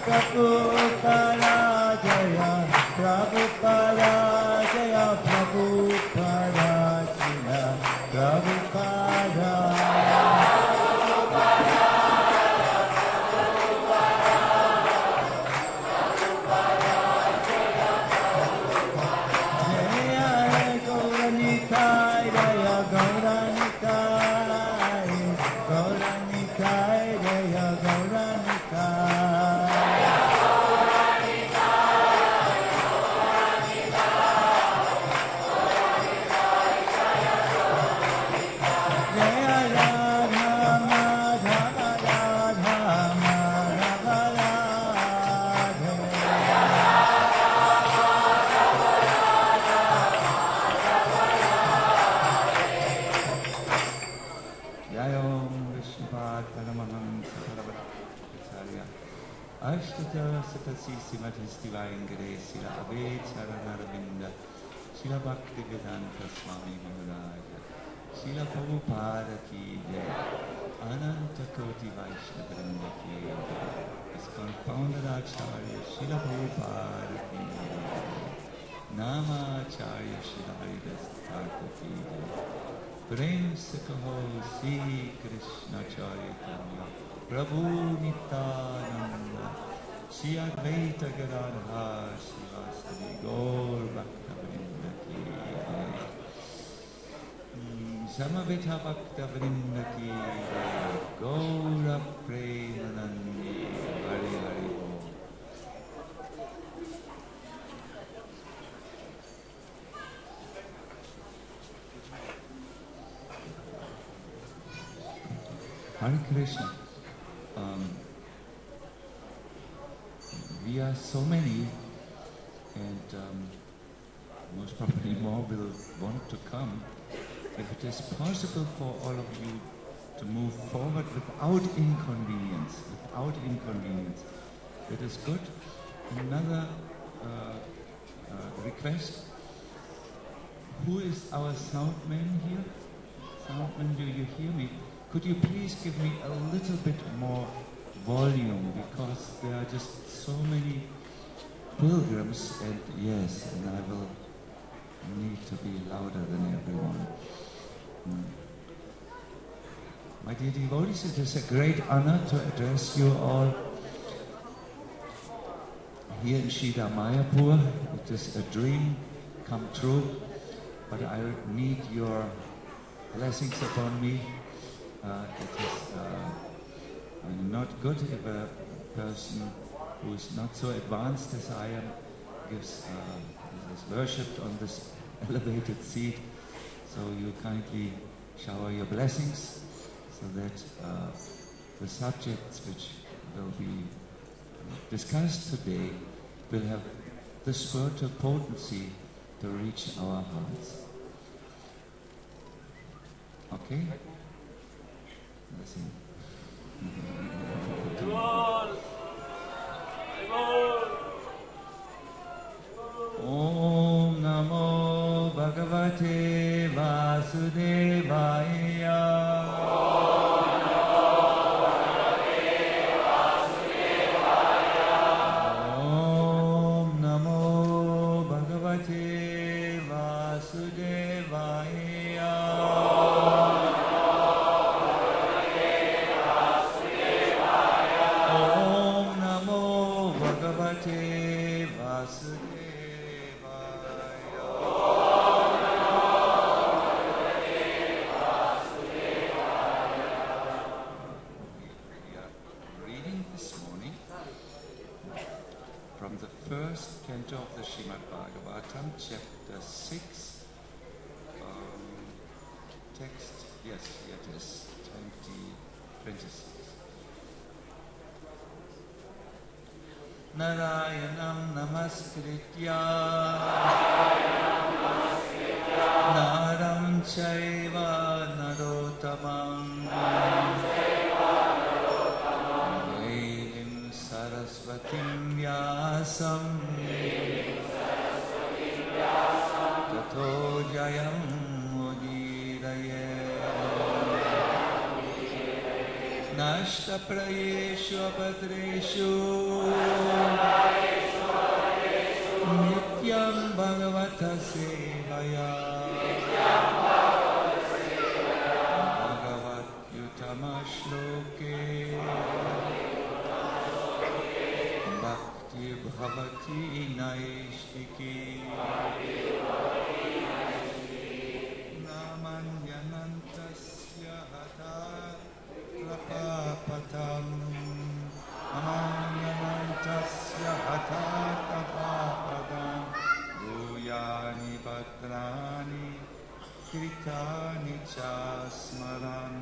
Prabhupada Jaya, Prabhupada Jaya, Prabhupada Jaya, Prabhupada. Sila Ave Charanaravinda, Sila Bhaktivedanta Swami Maharaja, Sila Prabhupada ki jai, Ananta Koti Vaishnavrinda ki jai, Iskon founder Acharya Sila Prabhupada ki jai, Nama Acharya Sila Haridas Thakur ki jai, Prem se kaho Sri Krishna Chaitanya, Prabhu Nityananda, Shri Advaita Gadadhar Srivastava Gaur Bhakta Vrinda ki jai. Samaveta Bhakta Vrinda ki jai. Gaura Premanandi Hari Hari Bol. Hare Krishna. We are so many, and most probably more will want to come. If it is possible for all of you to move forward without inconvenience, that is good. Another request. Who is our soundman here? Soundman, do you hear me? Could you please give me a little bit more volume, because there are just so many pilgrims, and yes, and I will need to be louder than everyone. My dear devotees, it is a great honor to address you all here in Shida Mayapur. It is a dream come true, but I need your blessings upon me. It is not good if a person who is not so advanced as I am is worshipped on this elevated seat. So you kindly shower your blessings so that the subjects which will be discussed today will have the spiritual potency to reach our hearts. Okay? Let's see. Om Namo Bhagavate Vasudevaya. Om Namo Bhagavate Vasudevaya. Om Namo Bhagavate Vasudevaya. First canto of the Srimad Bhagavatam, chapter 6, text, yes, here it is, 26. Narayanam namaskritya Naram chaiva narottamam Sarasvatim Vyasam Tato Jayam Mudiraye Nashtaprayeshu apatreshu Nityam Bhagavata Sevaya Bhagavat Yutama Shloke Bhakti Bhavati Naishtiki Namanyanantasya Hata Trapapatam Namanyanantasya Hata Trapapatam Bhuyani Bhadrani Kritani Chasmaran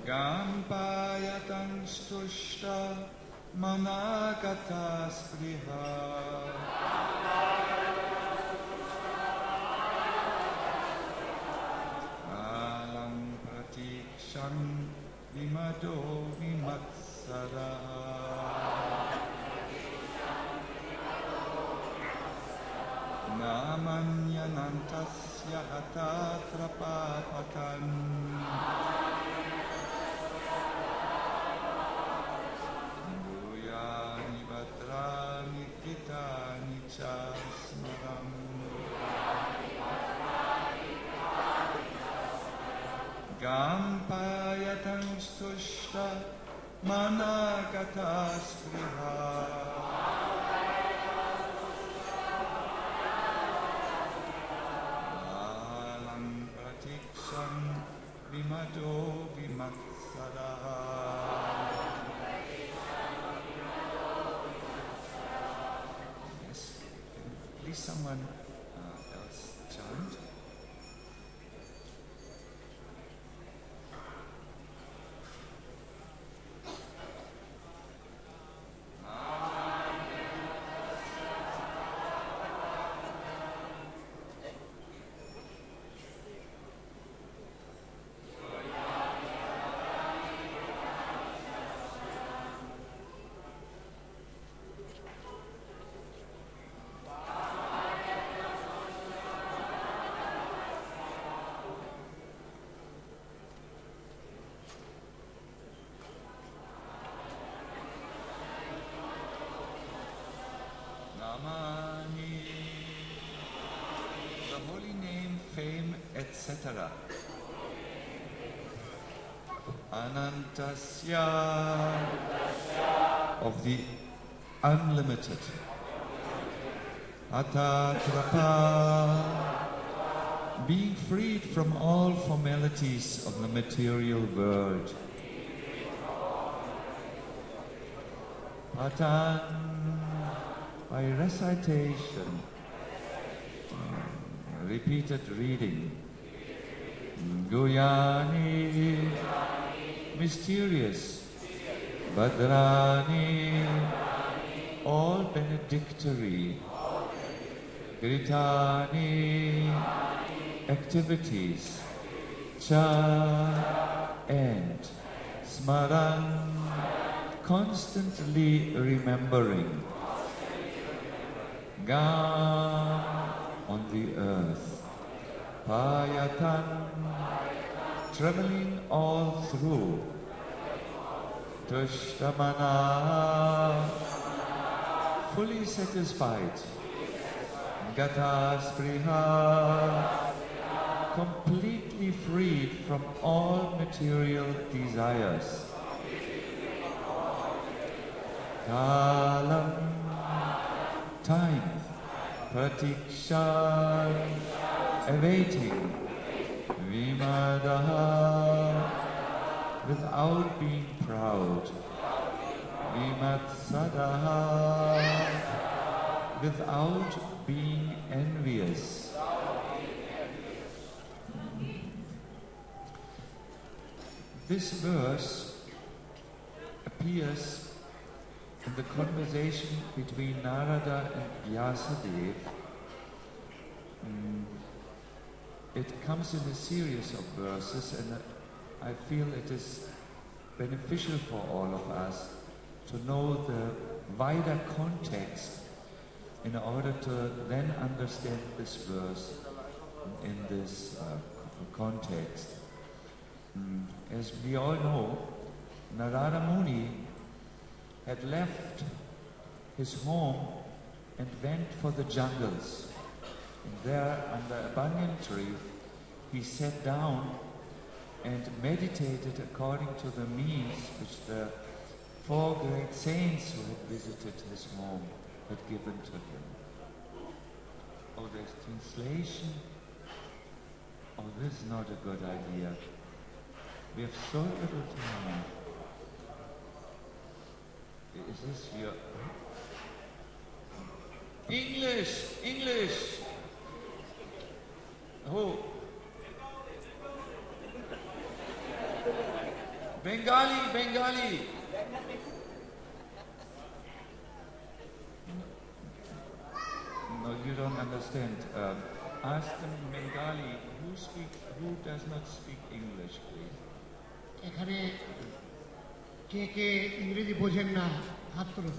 Gampayatan Stushta Managata Spriha Alam Pratikshan Vimado Vimatsara Namanyanantasya Hata Trapapatan Bhuyani Bhadrani Kitani Chasmaram Gampayatan Stushta Managata Spriha Alam Pratikshan Vimado Vimatsara. Yes, please someone else chant. Namani, the holy name, fame, etc. Anantasya, of the unlimited. Atatrapa, being freed from all formalities of the material world. Patan, by recitation, repeated reading. Guyani, mysterious. Bhadrani, all benedictory. Gritani, activities. Cha, and. Smaran, constantly remembering. Gam, on the earth. Payatan, traveling all through. Tushtamana, fully satisfied. Gata Spriha, completely freed from all material desires. Kalam, time. Pratikshan, awaiting. Vimadaha, without being proud. Vimatsadaha, without being envious. This verse appears in the conversation between Narada and Vyasadeva. It comes in a series of verses, and I feel it is beneficial for all of us to know the wider context in order to then understand this verse in this context. As we all know, Narada Muni had left his home and went for the jungles. And there, under a banyan tree, he sat down and meditated according to the means which the 4 great saints who had visited his home had given to him. Oh, there's translation. Oh, this is not a good idea. We have so little time. Is this your... English! Oh. Bengali! No, you don't understand. Ask them in Bengali who does not speak English, please. এখানে কে ইংরেজি বোঝেন না হাত তুলুন।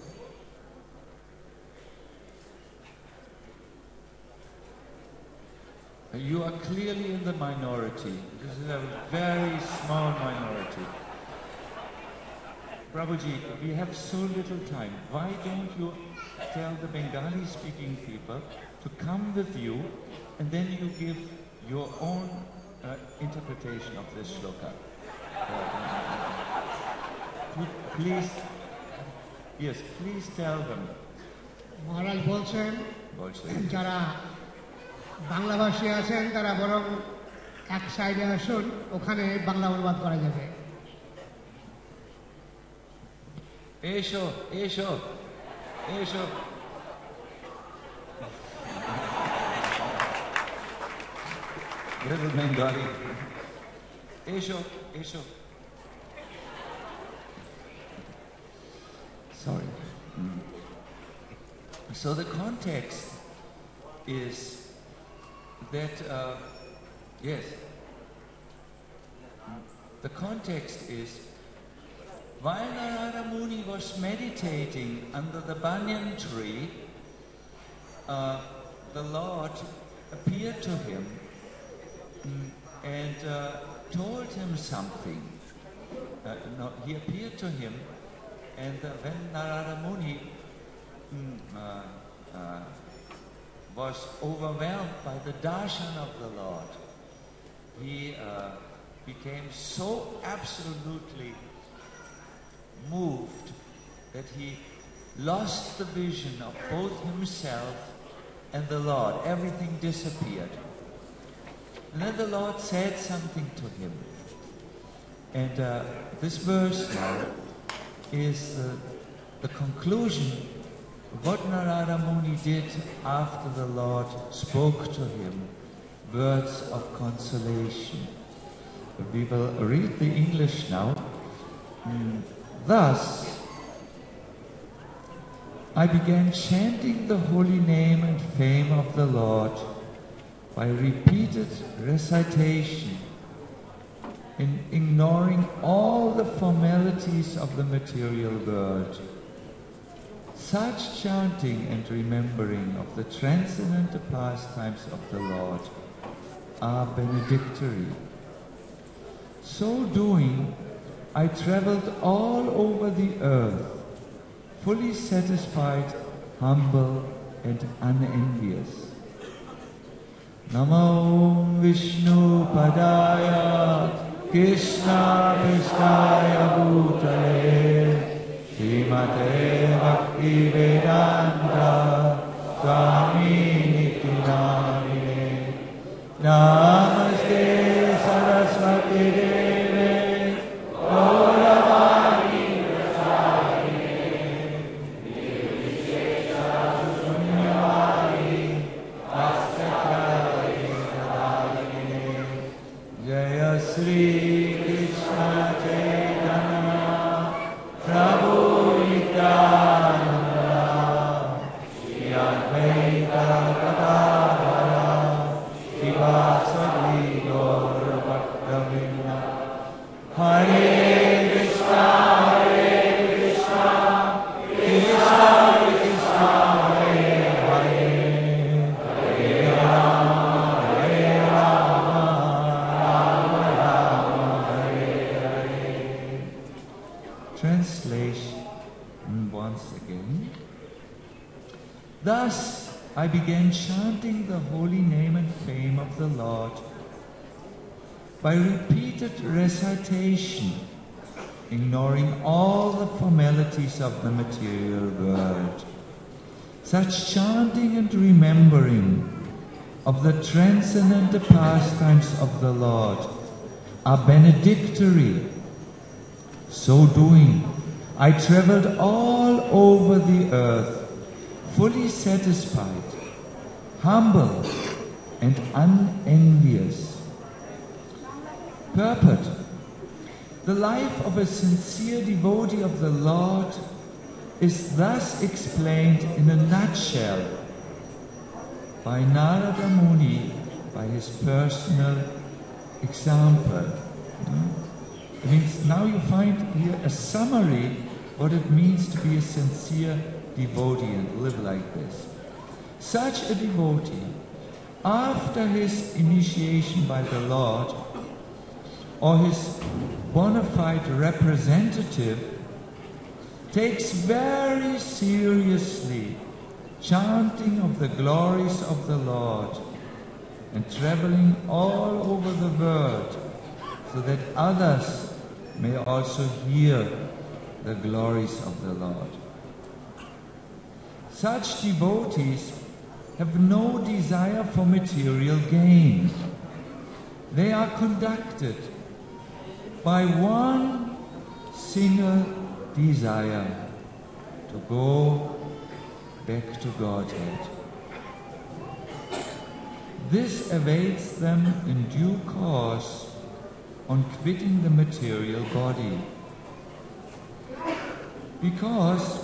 You are clearly in the minority. This is a very small minority. Prabhuji, we have so little time. Why don't you tell the Bengali-speaking people to come with you, and then you give your own interpretation of this shloka. Please tell them. মহারাজ বলছেন যারা বাংলাভাষী আছেন তারা বরং এক সাইডে আসুন, ওখানে বাংলা অনুবাদ করা যাবে। এসো Little Bengali. Esho. Sorry. So the context is that, the context is while Narada Muni was meditating under the banyan tree, the Lord appeared to him and told him something. He appeared to him, and when Narada Muni was overwhelmed by the darshan of the Lord, he became so absolutely moved that he lost the vision of both himself and the Lord. Everything disappeared. And then the Lord said something to him. And this verse now is the conclusion of what Narada Muni did after the Lord spoke to him words of consolation. We will read the English now. Thus, I began chanting the holy name and fame of the Lord by repeated recitation, in ignoring all the formalities of the material world. Such chanting and remembering of the transcendental pastimes of the Lord are benedictory. So doing, I traveled all over the earth, fully satisfied, humble, and unenvious. Namo Vishnu Padaya Krishna Pristaya Bhutale Srimate Bhakti Vedanta Swami Niti Namine Namaste Saraswati Deve Gauravani Prasarine Nirvishesha Shunyavadi Astatraya Sadharine Jaya Sri Krishna Chaitanya Prabhu Nityananda Shri Advaita Gadadhara Shivasadi Gaur Bhaktavinda Hare Krishna Krishna Krishna Hare Hare Hare Rama Thus I began chanting the holy name and fame of the Lord by repeated recitation, ignoring all the formalities of the material world. Such chanting and remembering of the transcendental pastimes of the Lord are benedictory. So doing, I traveled all over the earth, fully satisfied, humble, and unenvious. Purport: the life of a sincere devotee of the Lord is thus explained in a nutshell by Narada Muni, by his personal example. It means now you find here a summary what it means to be a sincere devotee and live like this. Such a devotee, after his initiation by the Lord, or his bona fide representative, takes very seriously chanting of the glories of the Lord and traveling all over the world so that others may also hear the glories of the Lord. Such devotees have no desire for material gain. They are conducted by one single desire: to go back to Godhead. This awaits them in due course on quitting the material body. Because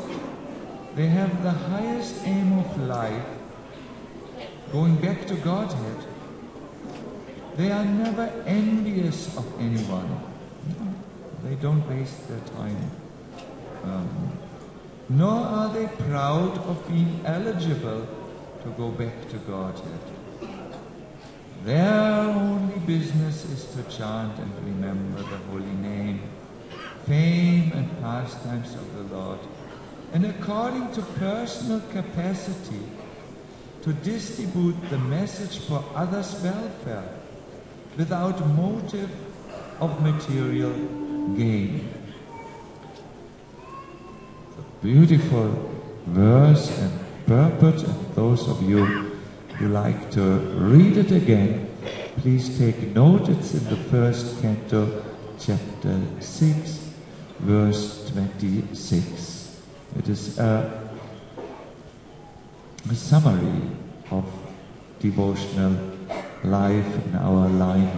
they have the highest aim of life, going back to Godhead, they are never envious of anyone. They don't waste their time. Nor are they proud of being eligible to go back to Godhead. Their only business is to chant and remember the holy name, fame and pastimes of the Lord, and according to personal capacity to distribute the message for others' welfare without motive of material gain. A beautiful verse and purport, and those of you who like to read it again, please take note. It's in the first canto, chapter 6, verse 26. It is a summary of devotional life in our line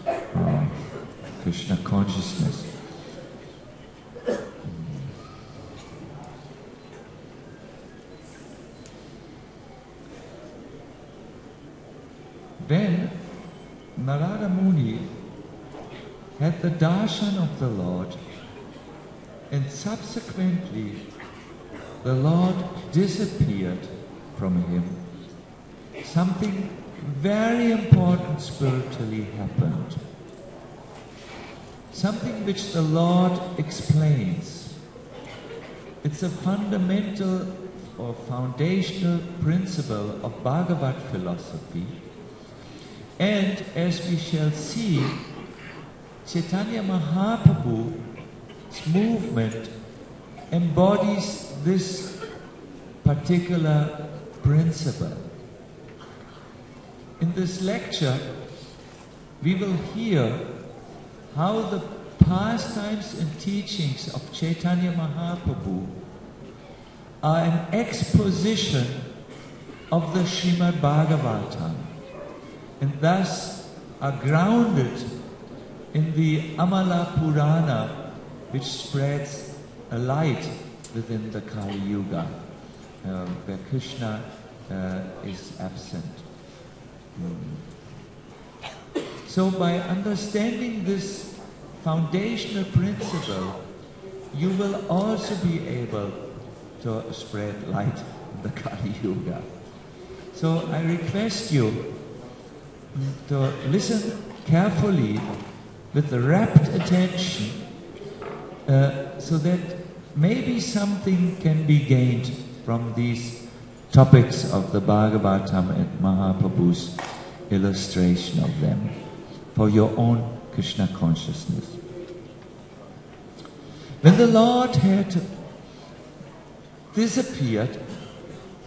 of Krishna consciousness. When Narada Muni had the darshan of the Lord, and subsequently the Lord disappeared from him, something very important spiritually happened. Something which the Lord explains. It's a fundamental or foundational principle of Bhagavad philosophy. And as we shall see, Chaitanya Mahaprabhu's movement embodies this particular principle. In this lecture, we will hear how the pastimes and teachings of Chaitanya Mahaprabhu are an exposition of the Srimad Bhagavatam, and thus are grounded in the Amala Purana, which spreads a light within the Kali Yuga, where Krishna is absent. So by understanding this foundational principle, you will also be able to spread light in the Kali Yuga. So I request you to listen carefully with rapt attention, so that maybe something can be gained from these topics of the Bhagavatam and Mahaprabhu's illustration of them for your own Krishna consciousness. When the Lord had disappeared,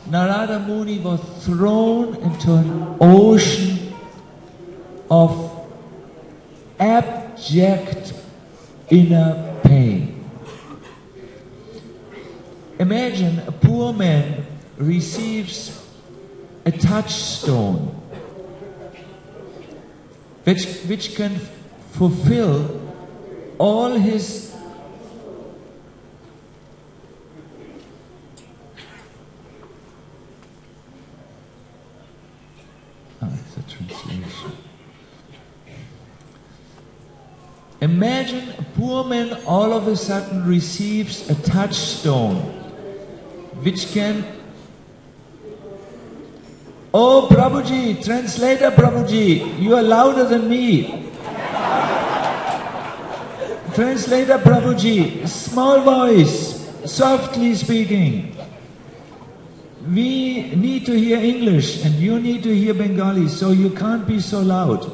Narada Muni was thrown into an ocean of abject inner pain. Imagine a poor man receives a touchstone which can fulfill all his it's a translation. Imagine a poor man all of a sudden receives a touchstone which can... Oh, Prabhuji, translator Prabhuji, you are louder than me. Translator Prabhuji, small voice, softly speaking. We need to hear English and you need to hear Bengali, so you can't be so loud.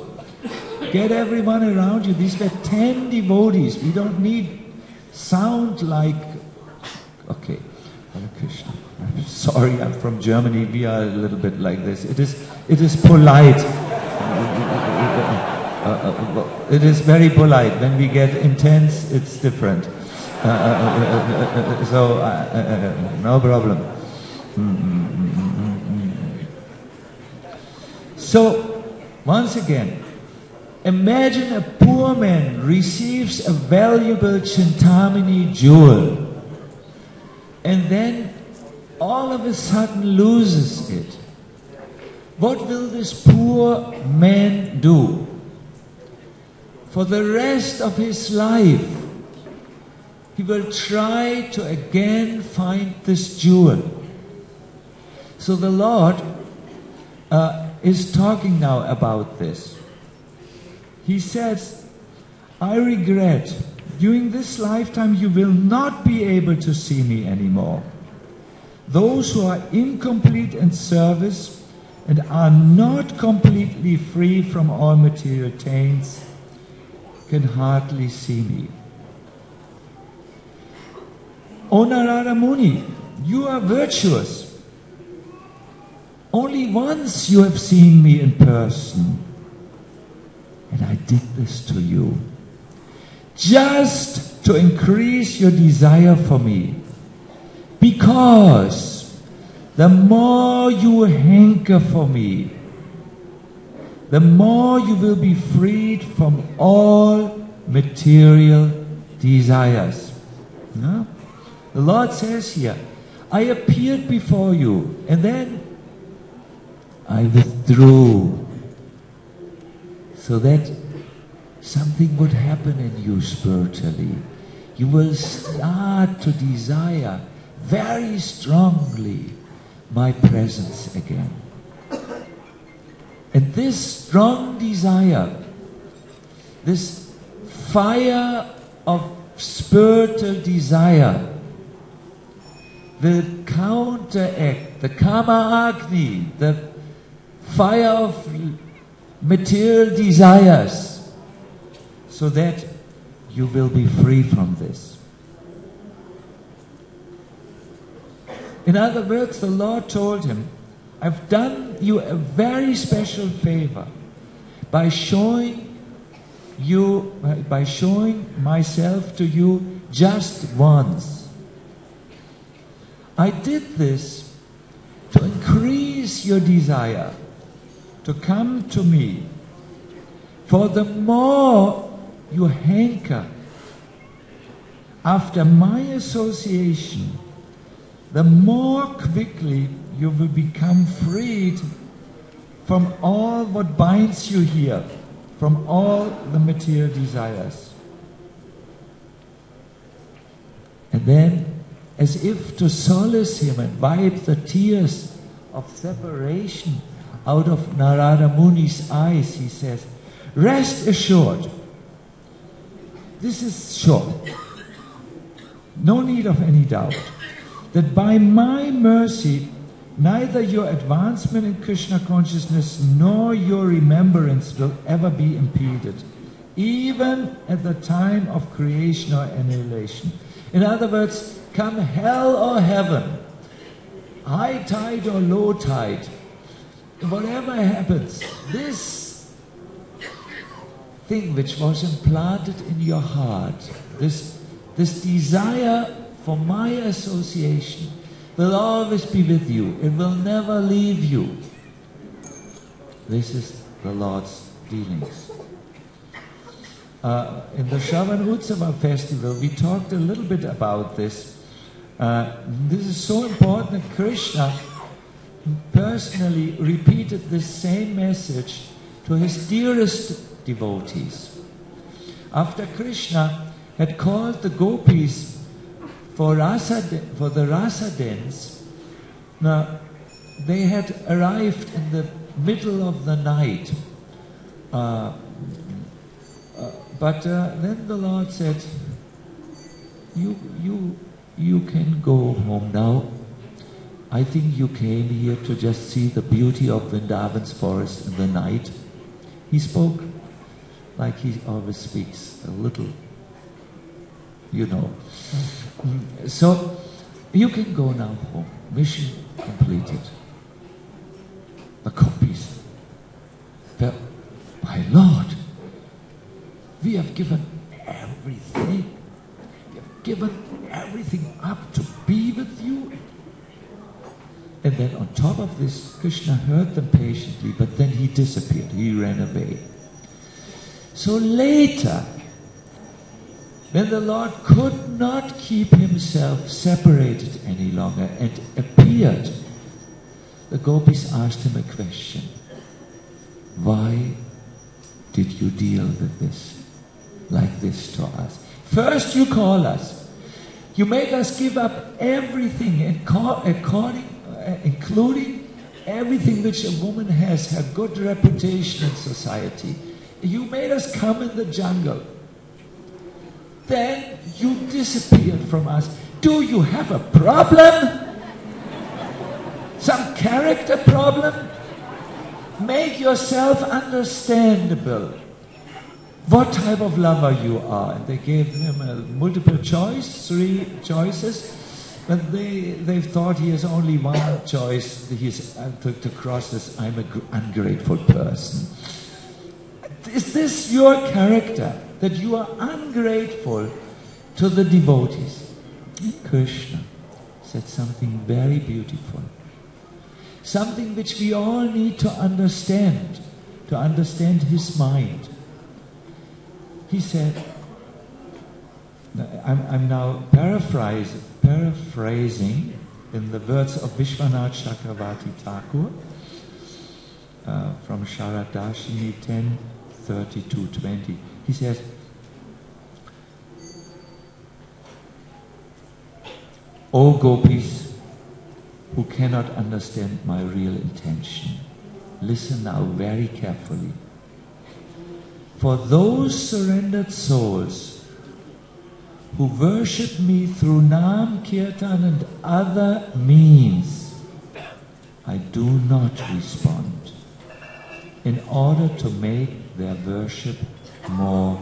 Get everyone around you. These were 10 devotees. We don't need sound like... Okay, Hare Krishna. I'm sorry, I'm from Germany. We are a little bit like this. It is polite. It is very polite. When we get intense, it's different. No problem. So, once again, imagine a poor man receives a valuable Chintamani jewel and then all of a sudden loses it. What will this poor man do? For the rest of his life, he will try to again find this jewel. So the Lord is talking now about this. He says, I regret, during this lifetime you will not be able to see me anymore. Those who are incomplete in service and are not completely free from all material taints can hardly see me. O Narada Muni, you are virtuous. Only once you have seen me in person, and I did this to you, just to increase your desire for me. Because the more you hanker for me, the more you will be freed from all material desires. No? The Lord says here, I appeared before you and then I withdrew so that something would happen in you spiritually. You will start to desire very strongly my presence again. And this strong desire, this fire of spiritual desire will counteract the Kama Agni, the fire of material desires, so that you will be free from this. In other words, the Lord told him, I've done you a very special favor by showing myself to you just once. I did this to increase your desire to come to me. For the more you hanker after my association, the more quickly you will become freed from all what binds you here, from all the material desires. And then, as if to solace him and wipe the tears of separation out of Narada Muni's eyes, he says, rest assured, this is sure, no need of any doubt, that by my mercy neither your advancement in Krishna consciousness nor your remembrance will ever be impeded, even at the time of creation or annihilation. In other words, come hell or heaven, high tide or low tide, whatever happens, this thing which was implanted in your heart, this desire for my association, will always be with you. It will never leave you. This is the Lord's dealings. In the Shravan Utsava festival, we talked a little bit about this. This is so important that Krishna personally repeated this same message to his dearest devotees. After Krishna had called the gopis for the rasa dance, now they had arrived in the middle of the night. But then the Lord said, you can go home now. I think you came here to just see the beauty of Vrindavan's forest in the night. He spoke like he always speaks, a little, you know. So, you can go now home. Mission completed. The gopis felt, my Lord, we have given everything. We have given everything up to be with you. And then on top of this, Krishna heard them patiently, but then he disappeared. He ran away. So later, when the Lord could not keep himself separated any longer and appeared, the gopis asked him a question. Why did you deal with this like this to us? First you call us. You make us give up everything, including everything which a woman has, her good reputation in society. You made us come in the jungle. Then you disappeared from us. Do you have a problem? Some character problem? Make yourself understandable. What type of lover you are? And they gave him a multiple choice, 3 choices. But they thought he has only one choice. He's to cross this, I'm an ungrateful person. Is this your character? That you are ungrateful to the devotees? Krishna said something very beautiful. Something which we all need to understand his mind. He said, I'm now paraphrasing in the words of Vishwanath Chakravarti Thakur from Sharadashini 10:32-20. He says, O gopis who cannot understand my real intention, listen now very carefully. For those surrendered souls who worship me through Nam, Kirtan and other means, I do not respond in order to make their worship more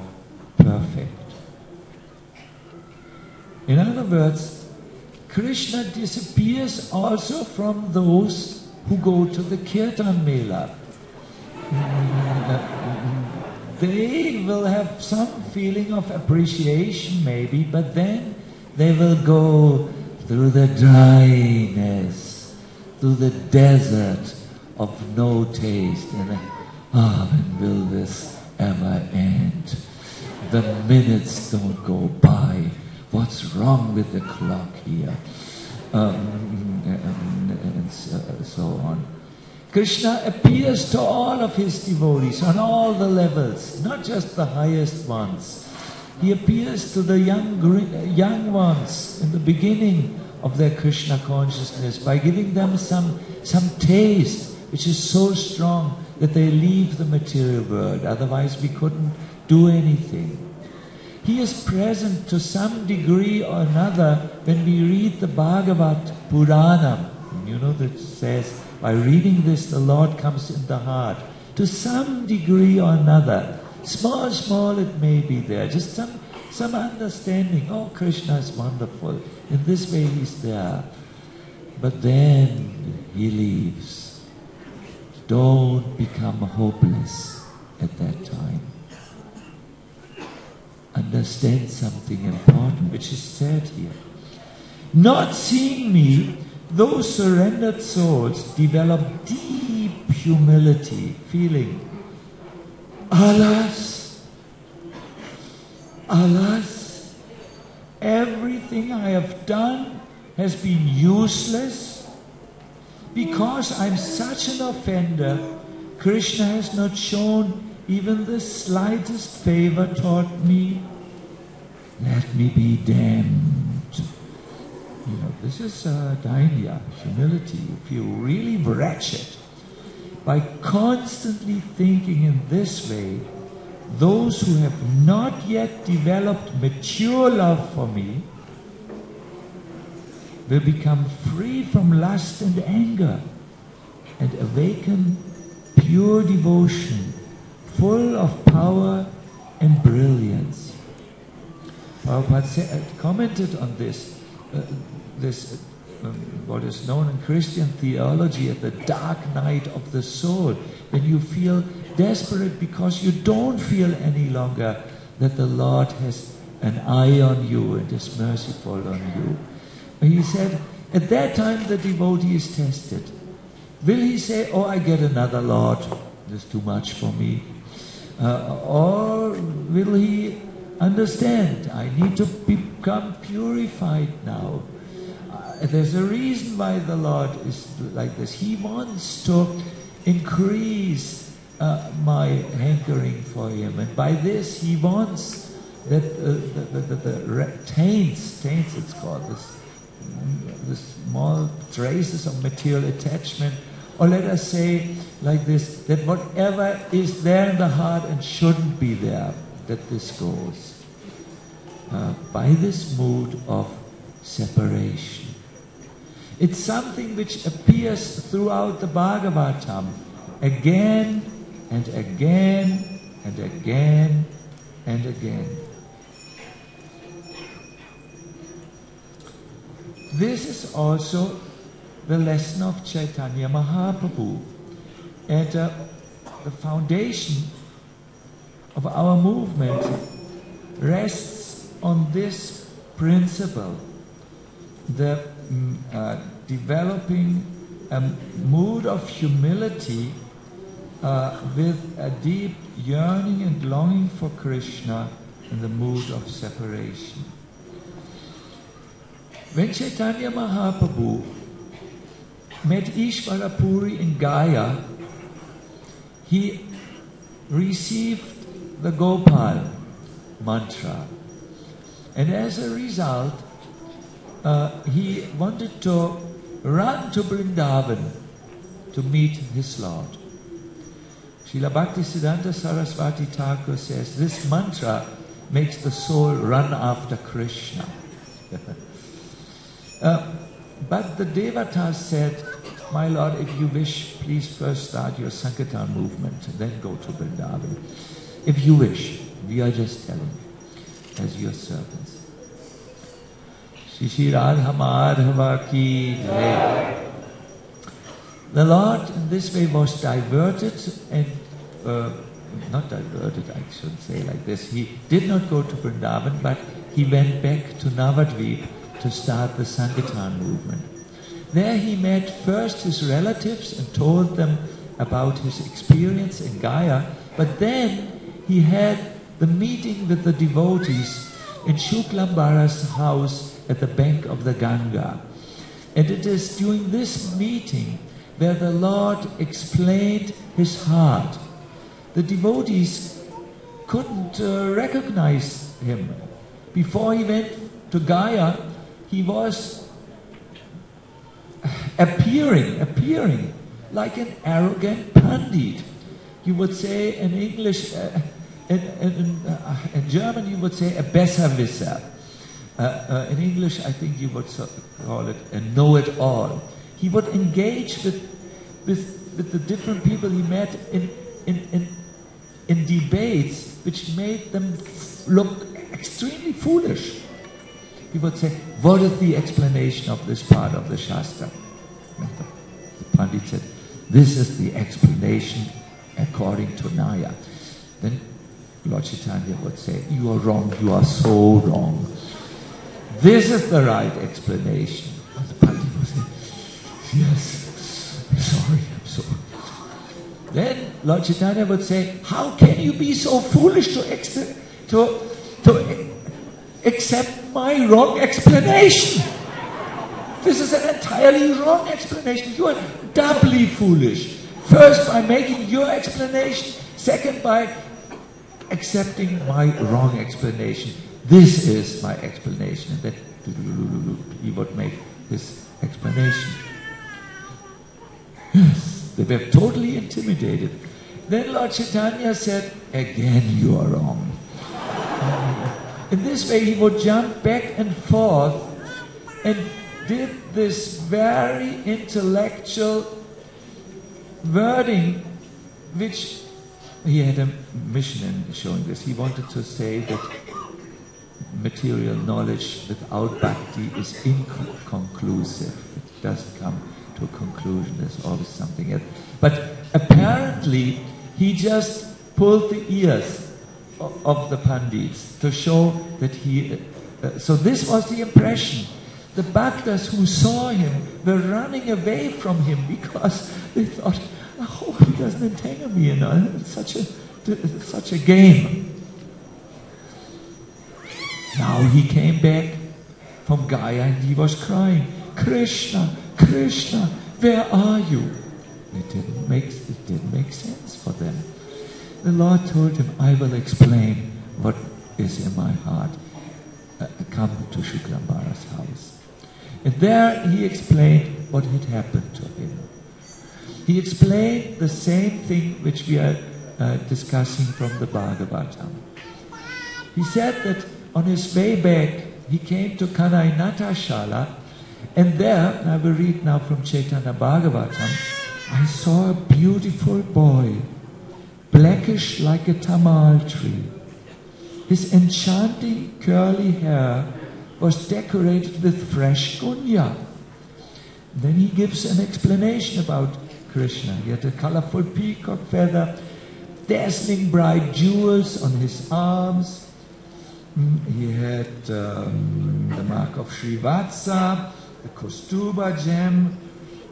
perfect. In other words, Krishna disappears also from those who go to the Kirtan Mela. They will have some feeling of appreciation maybe, but then they will go through the dryness, through the desert of no taste. And when will this ever end? The minutes don't go by. What's wrong with the clock here? And so on. Krishna appears to all of his devotees on all the levels, not just the highest ones. He appears to the young ones in the beginning of their Krishna consciousness by giving them some taste which is so strong that they leave the material world. Otherwise we couldn't do anything. He is present to some degree or another when we read the Bhagavad Puranam. And you know that says, by reading this, the Lord comes in the heart. To some degree or another, small it may be there, just some understanding. Oh, Krishna is wonderful. In this way he's there. But then he leaves. Don't become hopeless at that time. Understand something important, which is said here. Not seeing me, those surrendered souls develop deep humility, feeling, alas, everything I have done has been useless. Because I'm such an offender, Krishna has not shown even the slightest favor toward me. Let me be damned. You know, this is dainya, humility. You feel really wretched. By constantly thinking in this way, those who have not yet developed mature love for me will become free from lust and anger and awaken pure devotion, full of power and brilliance. Prabhupada commented on this, what is known in Christian theology as the dark night of the soul, when you feel desperate because you don't feel any longer that the Lord has an eye on you and is merciful on you. And he said, at that time the devotee is tested. Will he say, oh, I get another Lord, this is too much for me? Or will he understand, I need to become purified now? There's a reason why the Lord is like this. He wants to increase my hankering for him. And by this he wants that the taints it's called, the small traces of material attachment, or let us say like this, that whatever is there in the heart and shouldn't be there, that this goes. By this mood of separation. It's something which appears throughout the Bhagavatam again and again and again and again. This is also the lesson of Chaitanya Mahaprabhu. And the foundation of our movement rests on this principle, the developing a mood of humility with a deep yearning and longing for Krishna in the mood of separation. When Chaitanya Mahaprabhu met Ishvara Puri in Gaya, he received the Gopal mantra. And as a result, he wanted to run to Vrindavan to meet his Lord. Srila Bhaktisiddhanta Saraswati Thakur says, this mantra makes the soul run after Krishna. But the Devatas said, my Lord, if you wish, please first start your Sankirtan movement, then go to Vrindavan. If you wish, we are just telling, as your servants. Shri Radha Madhava ki jai. The Lord in this way was diverted and, not diverted, I should say like this. He did not go to Vrindavan, but he went back to Navadvip to start the Sankirtan movement. There he met first his relatives and told them about his experience in Gaya, but then he had the meeting with the devotees in Shuklambara's house at the bank of the Ganga. And it is during this meeting where the Lord explained his heart. The devotees couldn't recognize him. Before he went to Gaya, he was appearing like an arrogant pandit. You would say in English, in German you would say a Besserwisser. In English I think you would call it a know-it-all. he would engage with the different people he met in debates which made them look extremely foolish. He would say, what is the explanation of this part of the Shastra? The Pandit said, this is the explanation according to Naya. Then Lord Chaitanya would say, you are wrong, you are so wrong. This is the right explanation. And the Pandit would say, yes, I'm sorry. Then Lord Chaitanya would say, how can you be so foolish to accept my wrong explanation? This is an entirely wrong explanation. You are doubly foolish. First by making your explanation, second by accepting my wrong explanation. This is my explanation. And then he would make his explanation. Yes, they were totally intimidated. Then Lord Chaitanya said, again you are wrong. In this way he would jump back and forth and did this very intellectual wording, which he had a mission in showing this. He wanted to say that material knowledge without bhakti is inconclusive. It doesn't come to a conclusion. There's always something else. But apparently he just pulled the ears of the Pandits to show that he... so this was the impression. The Bhaktas who saw him were running away from him because they thought, I hope he doesn't entangle me in such a game. Now he came back from Gaya and he was crying, Krishna, Krishna, where are you? It didn't make sense for them. The Lord told him, I will explain what is in my heart. Come to Shuklamara's house. And there he explained what had happened to him. He explained the same thing which we are discussing from the Bhagavatam. He said that on his way back, he came to Kanainata Shala, and there, I will read now from Chaitanya Bhagavatam, I saw a beautiful boy, blackish like a tamal tree. His enchanting curly hair was decorated with fresh gunya. Then he gives an explanation about Krishna. He had a colorful peacock feather, dazzling bright jewels on his arms. He had the mark of Srivatsa, the Kostuba gem,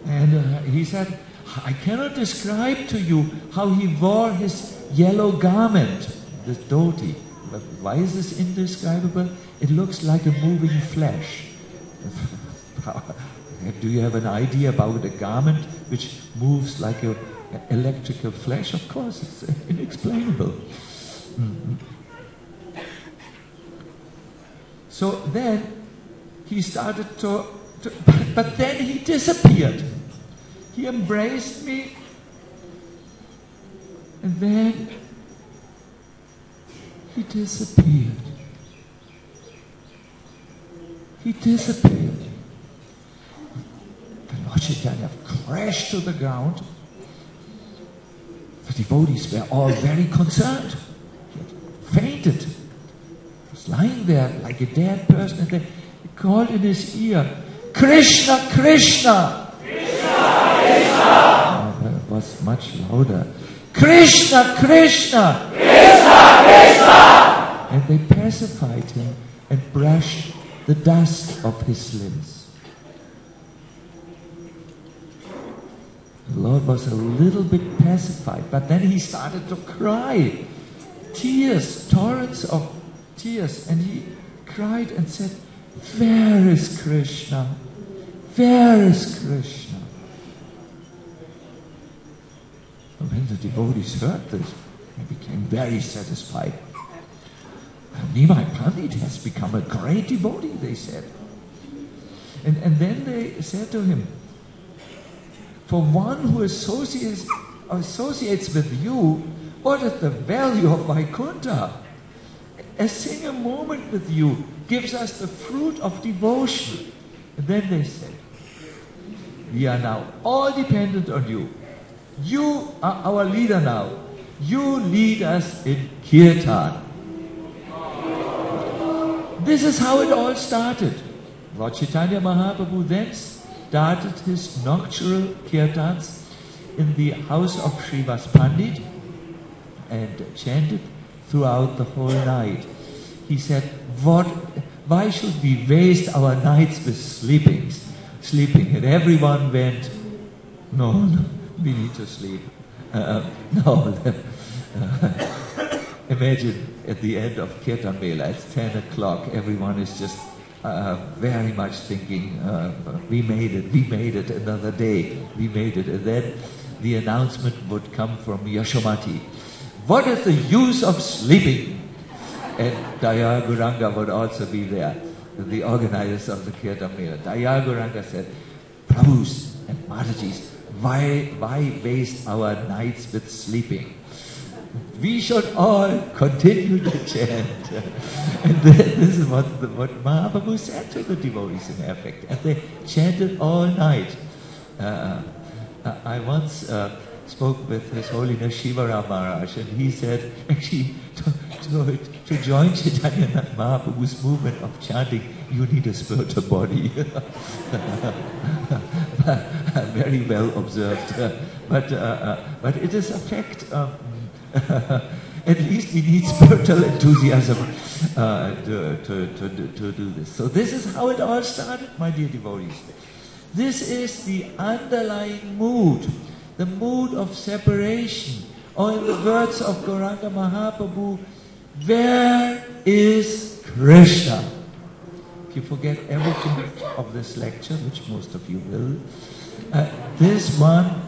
and he said, I cannot describe to you how he wore his yellow garment, the dhoti. But why is this indescribable? It looks like a moving flesh. Do you have an idea about a garment which moves like an electrical flash? Of course, it's inexplainable. Mm-hmm. So then he started but then he disappeared. He embraced me, and then he disappeared. He disappeared. The Lord Chaitanya crashed to the ground. The devotees were all very concerned. He had fainted. He was lying there like a dead person, and they called in his ear, Krishna, Krishna! It was much louder. Krishna, Krishna! Krishna, Krishna! And they pacified him and brushed the dust of his limbs. The Lord was a little bit pacified, but then he started to cry. Tears, torrents of tears. And he cried and said, where is Krishna? Where is Krishna? When the devotees heard this, they became very satisfied. Nimai Pandit has become a great devotee, they said. And then they said to him, for one who associates with you, what is the value of Vaikuntha? A single moment with you gives us the fruit of devotion. And then they said, We are now all dependent on you. You are our leader now. You lead us in kirtan. This is how it all started. Lord Chaitanya Mahaprabhu then started his nocturnal kirtans in the house of Srivas Pandit and chanted throughout the whole night. He said, why should we waste our nights with sleeping? And everyone went, no, we need to sleep. Imagine at the end of Kirtan Mela, it's 10 o'clock, everyone is just very much thinking, we made it another day, we made it. And then the announcement would come from Yashomati. What is the use of sleeping? And Daya Guranga would also be there, the organizers of the Kirtan Mela. Daya Guranga said, Prabhus and Matajis, why waste our nights with sleeping? We should all continue to chant. And this is what Mahaprabhu said to the devotees in effect. And they chanted all night. I once spoke with His Holiness Shivaram Maharaj, and he said, actually, to join Chaitanya Mahaprabhu's movement of chanting, you need a spiritual body. Very well observed. But it is a fact. At least we need spiritual enthusiasm to do this. So this is how it all started, my dear devotees. This is the underlying mood, the mood of separation. Or in the words of Gauranga Mahaprabhu, where is Krishna? If you forget everything of this lecture, which most of you will, this one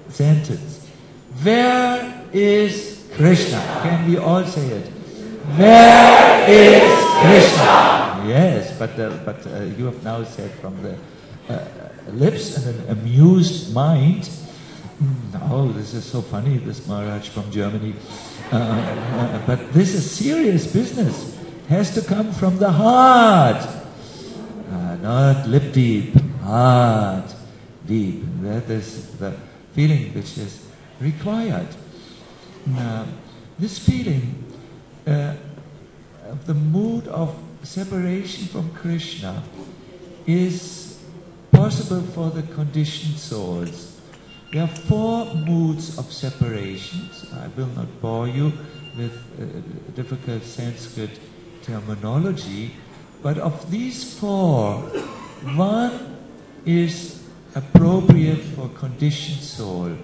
sentence, where is Krishna? Can we all say it? Where is Krishna? Yes, but you have now said from the lips and an amused mind. Oh, this is so funny, this Maharaj from Germany. But this is serious business. Has to come from the heart. Not lip deep, heart deep. That is the feeling which is required. This feeling of the mood of separation from Krishna is possible for the conditioned souls. There are 4 moods of separation. I will not bore you with difficult Sanskrit terminology, but of these 4, one is appropriate for conditioned soul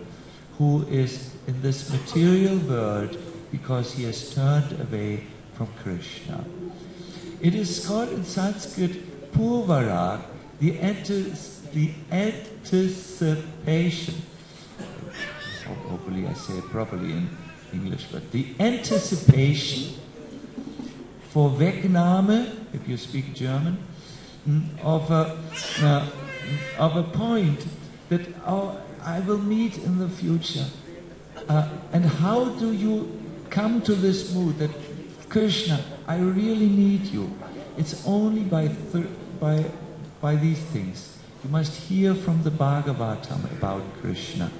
who is in this material world because he has turned away from Krishna. It is called in Sanskrit purvarag, the anticipation. Hopefully I say it properly in English, but the anticipation for Wegnahme, if you speak German, of a point that I will meet in the future. And how do you come to this mood that Krishna, I really need you? It's only by these things. You must hear from the Bhagavatam about Krishna.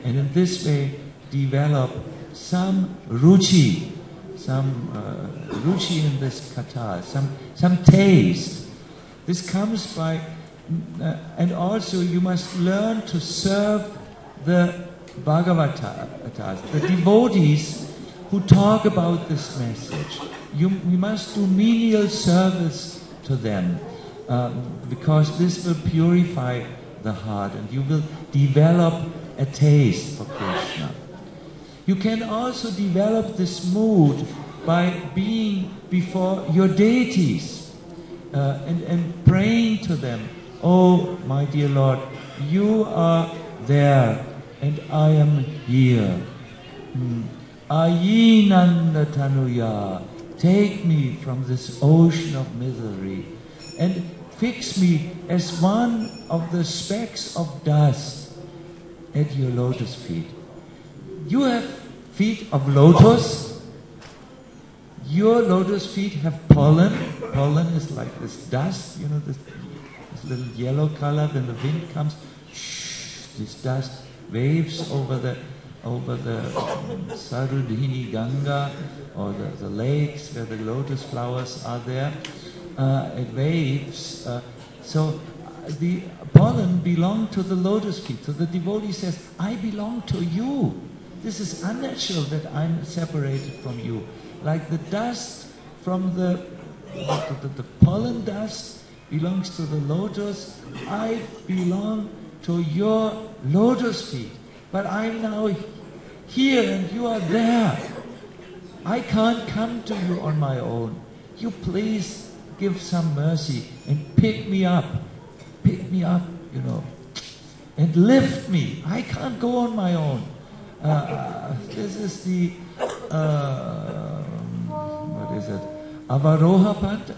And in this way, develop some ruchi in this katha, some taste. This comes by, and also you must learn to serve the Bhagavatas, the devotees who talk about this message. You must do menial service to them, because this will purify the heart and you will develop a taste for Krishna. You can also develop this mood by being before your deities and praying to them. Oh, my dear Lord, you are there and I am here. Ayinanda tanuya, take me from this ocean of misery and fix me as one of the specks of dust at your lotus feet. You have feet of lotus. Your lotus feet have pollen. Pollen is like this dust, this little yellow color. When the wind comes, This dust waves over the Sarudhini Ganga, or the lakes where the lotus flowers are there. It waves. So the pollen belongs to the lotus feet. So the devotee says, I belong to you. This is unnatural that I'm separated from you. Like the dust from the pollen dust belongs to the lotus. I belong to your lotus feet. But I'm now here and you are there. I can't come to you on my own. You please give some mercy and pick me up. Pick me up, and lift me. I can't go on my own. This is the, what is it? Avaroha Pant?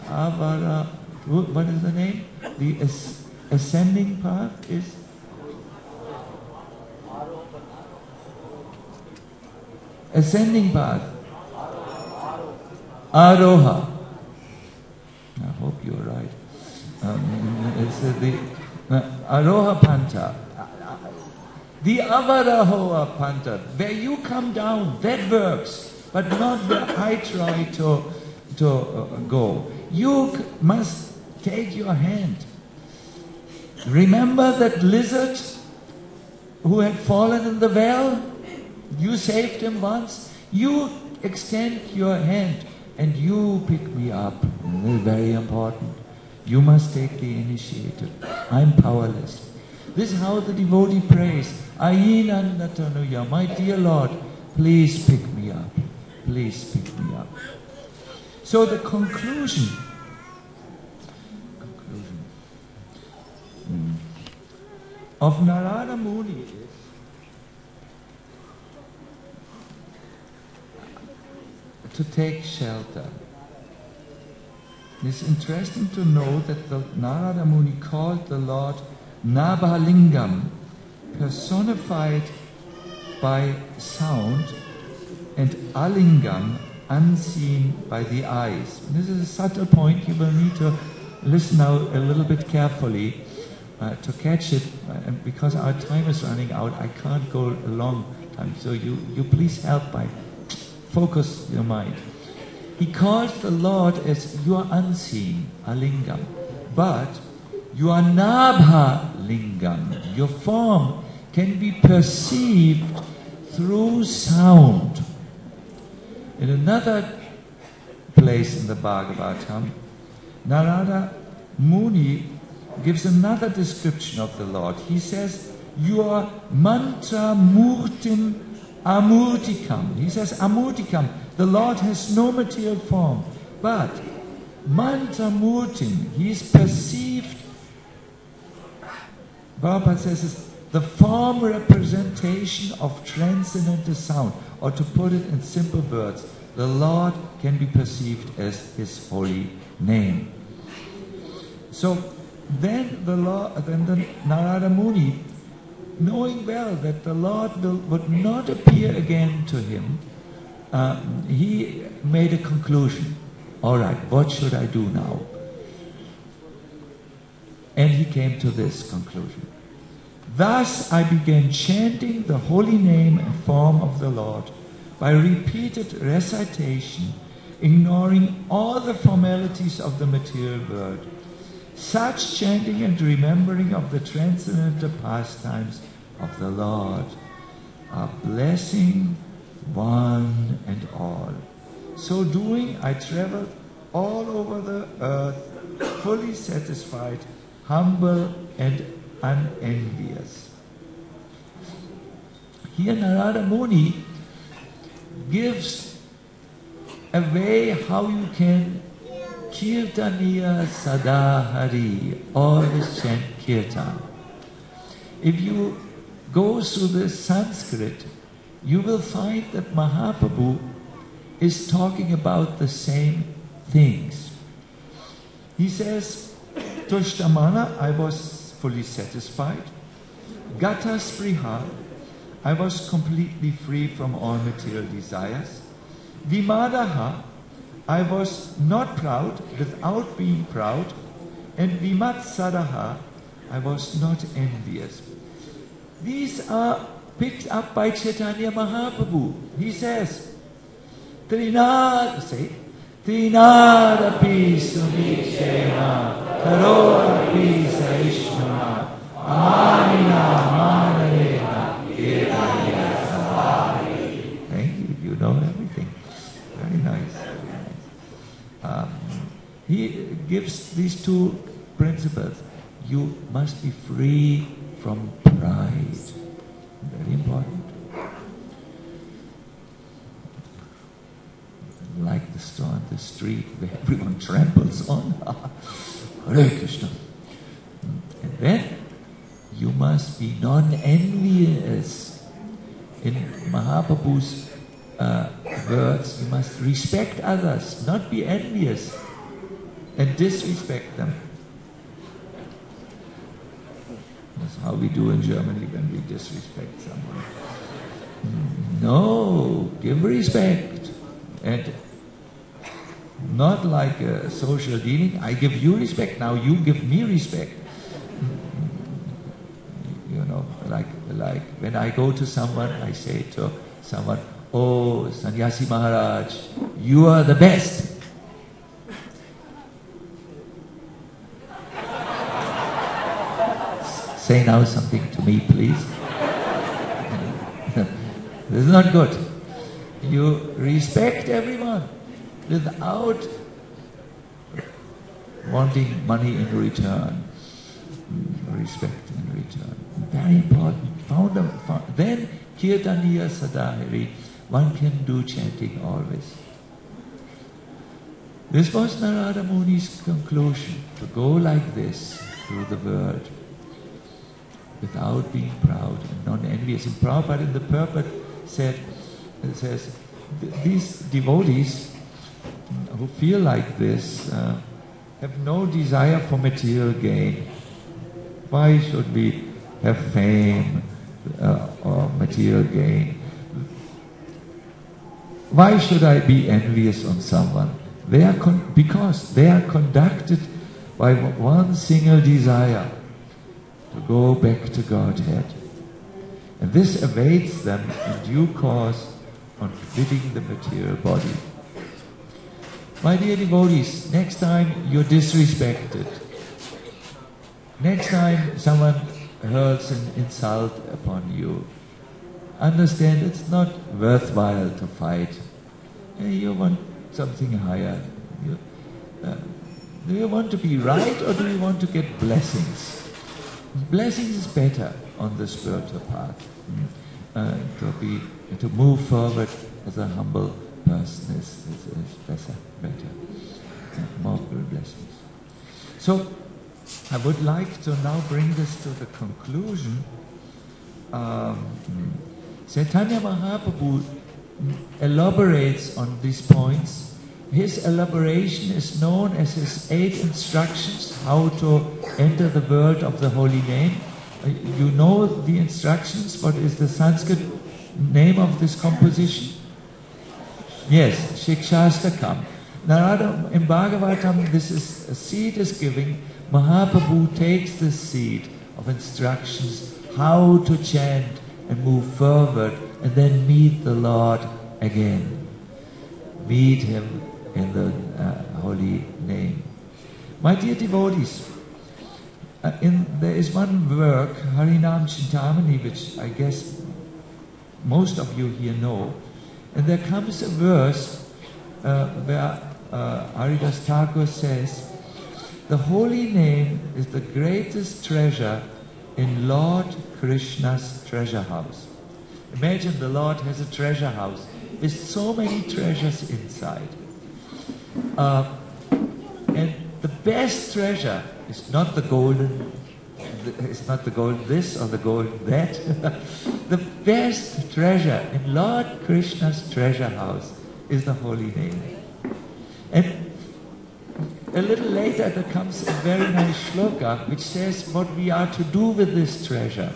What is the name? The ascending path is? Ascending path. Aroha. I hope you're right. It's the Aroha Panta. The Avarahoa Panta, where you come down, that works, but not where I try to go. You must take your hand. Remember that lizard who had fallen in the well? You saved him once. You extend your hand and you pick me up. This is very important. You must take the initiative. I'm powerless. This is how the devotee prays. Ayinandatanuya, my dear Lord, please pick me up. Please pick me up. So the conclusion of Narada Muni is to take shelter. It's interesting to know that the Narada Muni called the Lord Nabhalingam, personified by sound, and Alingam, unseen by the eyes. This is a subtle point. You will need to listen now a little bit carefully to catch it, and because our time is running out, I can't go a long time. So you please help by focus your mind. He calls the Lord as you are unseen, Alingam, but you are Nabha Lingam. Your form can be perceived through sound. In another place in the Bhagavatam, Narada Muni gives another description of the Lord. He says, you are mantra murtim amurtikam. He says amurtikam. The Lord has no material form, but mantra murtim, he is perceived. Prabhupada says the form representation of transcendental sound, or to put it in simple words, the Lord can be perceived as his holy name. So then the Narada Muni, knowing well that the Lord would not appear again to him, he made a conclusion. All right, what should I do now? And he came to this conclusion. Thus I began chanting the holy name and form of the Lord by repeated recitation, ignoring all the formalities of the material world. Such chanting and remembering of the transcendental pastimes of the Lord are blessing one and all. So doing, I traveled all over the earth, fully satisfied, humble and unenvious. Here Narada Muni gives a way how you can Kirtaniya Sadahari, always chant Kirtan. If you go through the Sanskrit, you will find that Mahaprabhu is talking about the same things. He says, Tushtamana, I was fully satisfied. Gata Spriha, I was completely free from all material desires. Vimadaha, I was not proud without being proud. And Vimatsadaha, I was not envious. These are picked up by Chaitanya Mahaprabhu. He says, Trinad, say, Trinadapi suniksena, Taroapi saishnana, Amanina manarena, Kirtanya sabhari. Thank you, you know everything. Very nice, very nice. He gives these two principles. You must be free from pride. Very important. Like the store on the street where everyone tramples on. Hare Krishna. And then you must be non-envious. In Mahaprabhu's words, you must respect others, not be envious and disrespect them. That's how we do in Germany when we disrespect someone. No, give respect. And not like a social dealing. I give you respect, now you give me respect. You know, like when I go to someone, I say to someone, oh, Sannyasi Maharaj, you are the best. Say now something to me, please. This is not good. You respect everyone without wanting money in return. Respect in return. Very important. Then Kirtaniya Sadahari, one can do chanting always. This was Narada Muni's conclusion, to go like this through the world without being proud and non-envious. And Prabhupada in the purport says, these devotees who feel like this have no desire for material gain. Why should we have fame or material gain? Why should I be envious on someone? Because they are conducted by one single desire, to go back to Godhead. And this awaits them in due course on quitting the material body. My dear devotees, next time you're disrespected, next time someone hurls an insult upon you, understand it's not worthwhile to fight. You want something higher. Do you want to be right, or do you want to get blessings? Blessings is better on the spiritual path. To move forward as a humble person is better. More blessings. So, I would like to now bring this to the conclusion. Chaitanya Mahaprabhu elaborates on these points. His elaboration is known as his 8 instructions how to enter the world of the holy name. You know the instructions. What is the Sanskrit name of this composition? Yes, Shikshastakam. Narada, in Bhagavatam, this is a seed is giving. Mahaprabhu takes this seed of instructions how to chant and move forward and then meet the Lord again. Meet Him in the holy name. My dear devotees, there is one work, Harinam Chintamani, which I guess most of you here know, and there comes a verse where Haridas Thakur says, the holy name is the greatest treasure in Lord Krishna's treasure house. Imagine the Lord has a treasure house with so many treasures inside. And the best treasure is not the golden, it's not the gold this or the gold that. The best treasure in Lord Krishna's treasure house is the holy name. And a little later there comes a very nice shloka which says what we are to do with this treasure.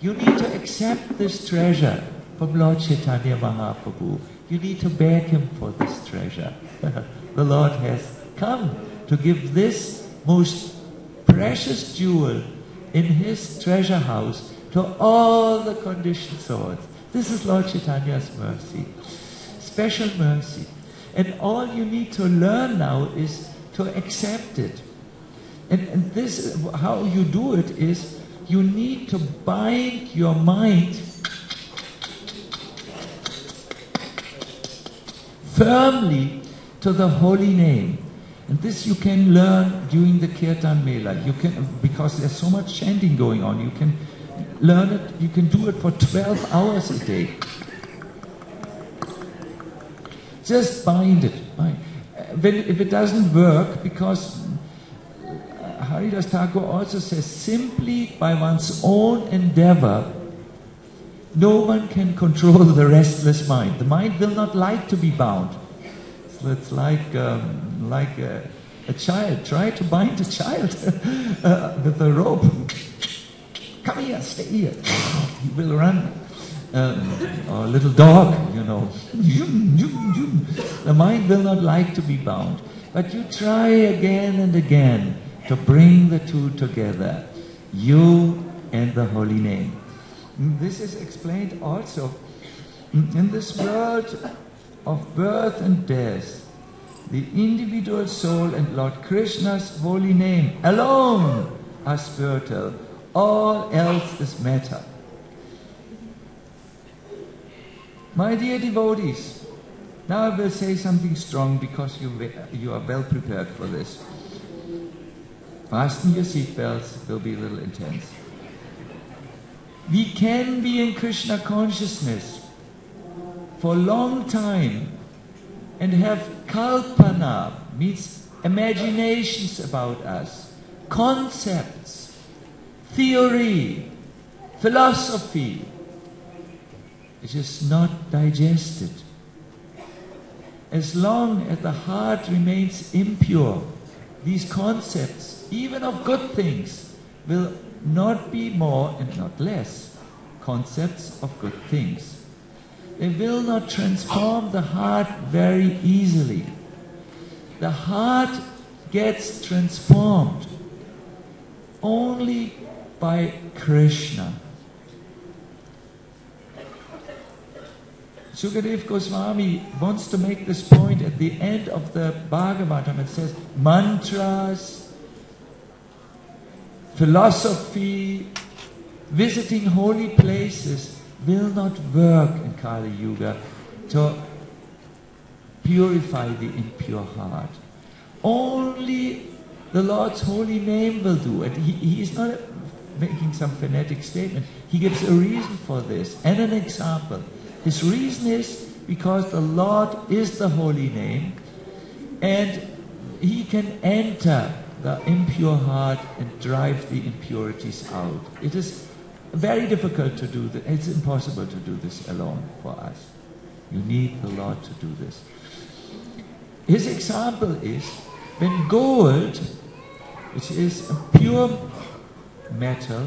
You need to accept this treasure from Lord Chaitanya Mahaprabhu. You need to beg Him for this treasure. The Lord has come to give this most precious jewel in His treasure house to all the conditioned souls. This is Lord Chaitanya's mercy, special mercy. And all you need to learn now is to accept it. And this, how you do it is, you need to bind your mind firmly to the holy name. And this you can learn during the Kirtan Mela. You can, because there's so much chanting going on, you can learn it, you can do it for 12 hours a day. Just bind it. If it doesn't work, because Haridas Thakur also says, simply by one's own endeavor, no one can control the restless mind. The mind will not like to be bound. So it's like a child. Try to bind a child with a rope. Come here, stay here. He will run. Or a little dog, you know. The mind will not like to be bound. But you try again and again to bring the two together, you and the holy name. This is explained also in this world of birth and death. The individual soul and Lord Krishna's holy name alone are spiritual. All else is matter. My dear devotees, now I will say something strong because you are well prepared for this. Fasten your seatbelts, it will be a little intense. We can be in Krishna consciousness for a long time and have kalpana, means imaginations about us, concepts, theory, philosophy, which is not digested. As long as the heart remains impure, these concepts, even of good things, will not be more and not less concepts of good things. They will not transform the heart very easily. The heart gets transformed only by Krishna. Sukadeva Goswami wants to make this point at the end of the Bhagavatam. It says, mantras, philosophy, visiting holy places will not work in Kali Yuga to purify the impure heart. Only the Lord's holy name will do it. He is not making some fanatic statement. He gives a reason for this and an example. His reason is because the Lord is the holy name and He can enter the impure heart and drive the impurities out. It is very difficult to do that. It's impossible to do this alone for us. You need the Lord to do this. His example is when gold, which is a pure metal,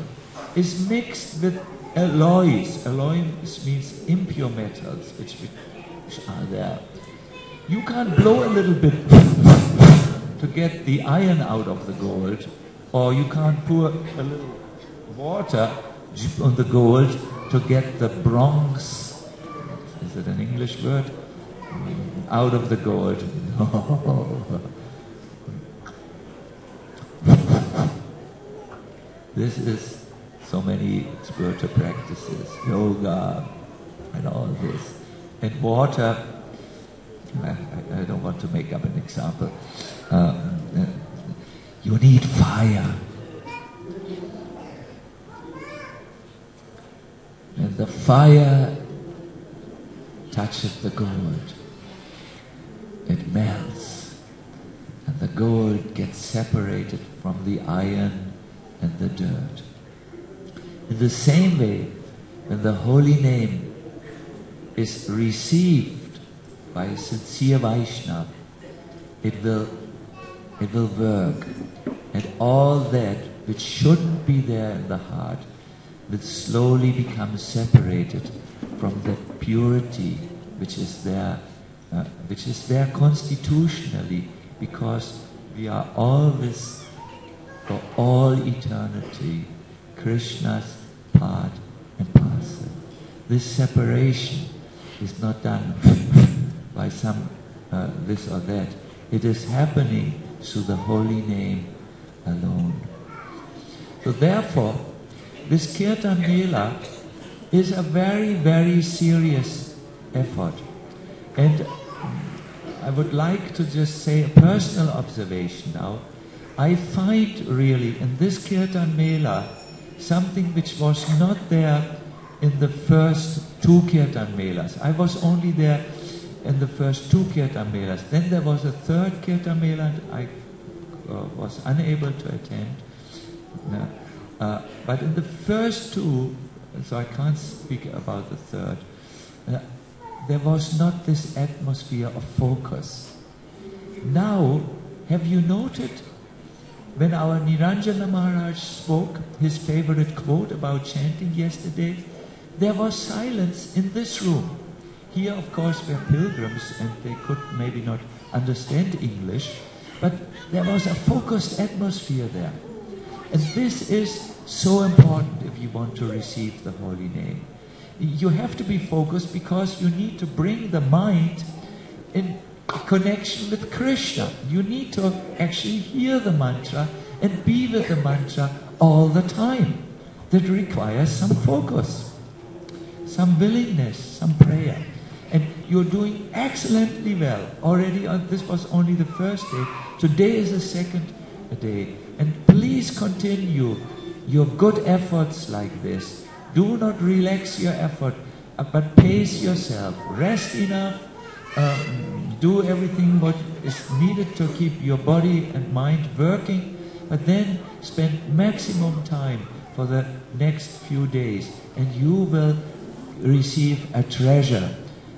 is mixed with alloys. Alloys means impure metals which are there. You can't blow a little bit to get the iron out of the gold, or you can't pour a little water on the gold to get the bronze, is it an English word, out of the gold. This is so many spiritual practices, yoga and all this. And water, I don't want to make up an example. You need fire. And the fire touches the gold. It melts. And the gold gets separated from the iron and the dirt. In the same way, when the holy name is received by a sincere Vaishnava, it will work. And all that which shouldn't be there in the heart will slowly become separated from that purity which is there constitutionally, because we are always, for all eternity, Krishna's part and parcel. This separation is not done by some this or that. It is happening through the holy name alone. So therefore, this Kirtan Mela is a very, very serious effort. And I would like to just say a personal observation now. I find really in this Kirtan Mela something which was not there in the first two Kirtan Melas. I was only there in the first two Kirtan Melas. Then there was a third Kirtan Mela and I was unable to attend. But in the first two, so I can't speak about the third, there was not this atmosphere of focus. Now, have you noted when our Niranjana Maharaj spoke his favorite quote about chanting yesterday, there was silence in this room. Here, of course, were pilgrims and they could maybe not understand English, but there was a focused atmosphere there. And this is so important if you want to receive the holy name. You have to be focused because you need to bring the mind in connection with Krishna. You need to actually hear the mantra and be with the mantra all the time. That requires some focus, some willingness, some prayer. And you're doing excellently well. Already, this was only the first day. Today is the second day. And please continue your good efforts like this. Do not relax your effort, but pace yourself. Rest enough. Do everything what is needed to keep your body and mind working. But then spend maximum time for the next few days. And you will receive a treasure.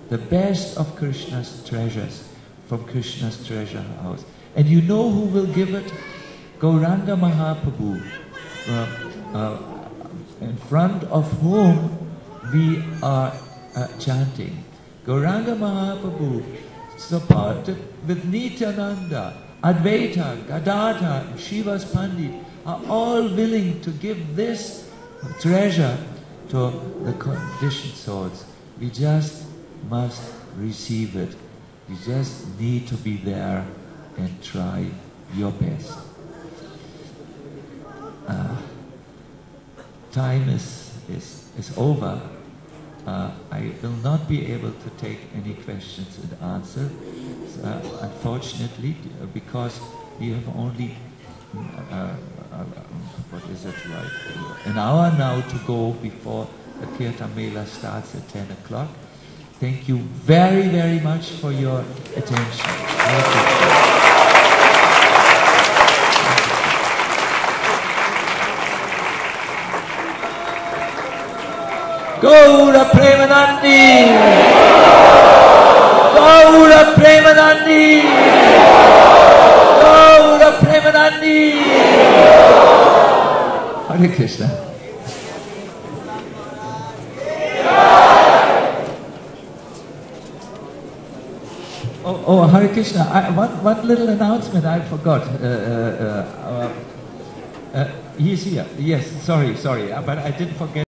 The best of Krishna's treasures from Krishna's treasure house. And you know who will give it? Gauranga Mahaprabhu, in front of whom we are chanting. Gauranga Mahaprabhu, supported with Nityananda, Advaita, Gadadhar, Shiva's Pandit, are all willing to give this treasure to the conditioned souls. We just must receive it. You just need to be there and try your best. Time is over. I will not be able to take any questions and answer, unfortunately, because we have only an hour now to go before the Kirtan Mela starts at 10 o'clock. Thank you very, very much for your attention. Gaura Premanandi! Gaura Premanandi! Gaura Premanandi! Hare Krishna. Oh, Hare Krishna. One little announcement I forgot. He's here. Yes, sorry, but I didn't forget.